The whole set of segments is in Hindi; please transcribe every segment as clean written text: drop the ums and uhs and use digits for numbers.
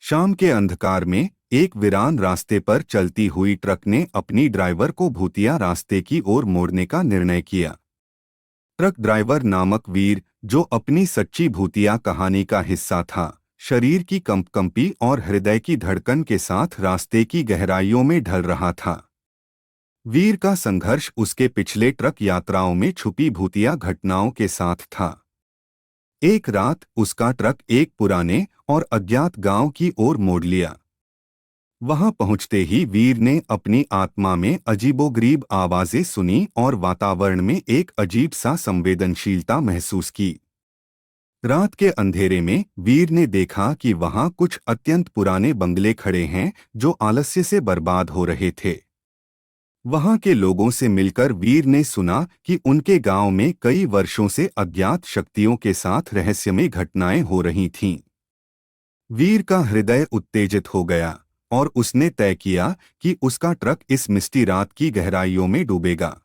शाम के अंधकार में एक वीरान रास्ते पर चलती हुई ट्रक ने अपनी ड्राइवर को भूतिया रास्ते की ओर मोड़ने का निर्णय किया। ट्रक ड्राइवर नामक वीर, जो अपनी सच्ची भूतिया कहानी का हिस्सा था, शरीर की कंपकंपी और हृदय की धड़कन के साथ रास्ते की गहराइयों में ढल रहा था। वीर का संघर्ष उसके पिछले ट्रक यात्राओं में छुपी भूतिया घटनाओं के साथ था। एक रात उसका ट्रक एक पुराने और अज्ञात गांव की ओर मोड़ लिया। वहां पहुंचते ही वीर ने अपनी आत्मा में अजीबोगरीब आवाजें सुनी और वातावरण में एक अजीब सा संवेदनशीलता महसूस की। रात के अंधेरे में वीर ने देखा कि वहां कुछ अत्यंत पुराने बंगले खड़े हैं जो आलस्य से बर्बाद हो रहे थे। वहां के लोगों से मिलकर वीर ने सुना कि उनके गांव में कई वर्षों से अज्ञात शक्तियों के साथ रहस्यमय घटनाएं हो रही थीं। वीर का हृदय उत्तेजित हो गया और उसने तय किया कि उसका ट्रक इस मिस्टी रात की गहराइयों में डूबेगा।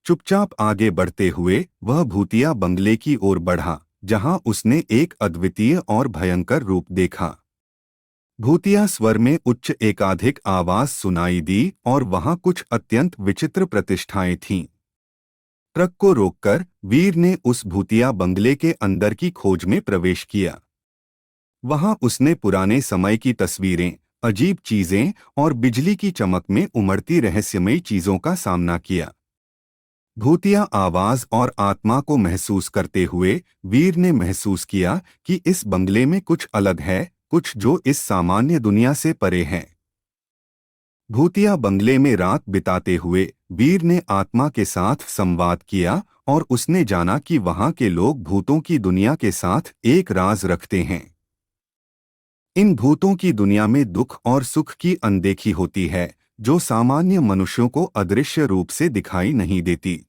चुपचाप आगे बढ़ते हुए वह भूतिया बंगले की ओर बढ़ा, जहां उसने एक अद्वितीय और भयंकर रूप देखा। भूतिया स्वर में उच्च एकाधिक आवाज सुनाई दी और वहां कुछ अत्यंत विचित्र प्रतिष्ठाएं थीं। ट्रक को रोककर वीर ने उस भूतिया बंगले के अंदर की खोज में प्रवेश किया। वहां उसने पुराने समय की तस्वीरें, अजीब चीजें और बिजली की चमक में उमड़ती रहस्यमयी चीजों का सामना किया। भूतिया आवाज और आत्मा को महसूस करते हुए वीर ने महसूस किया कि इस बंगले में कुछ अलग है, कुछ जो इस सामान्य दुनिया से परे है। भूतिया बंगले में रात बिताते हुए वीर ने आत्मा के साथ संवाद किया और उसने जाना कि वहां के लोग भूतों की दुनिया के साथ एक राज रखते हैं। इन भूतों की दुनिया में दुख और सुख की अनदेखी होती है, जो सामान्य मनुष्यों को अदृश्य रूप से दिखाई नहीं देती।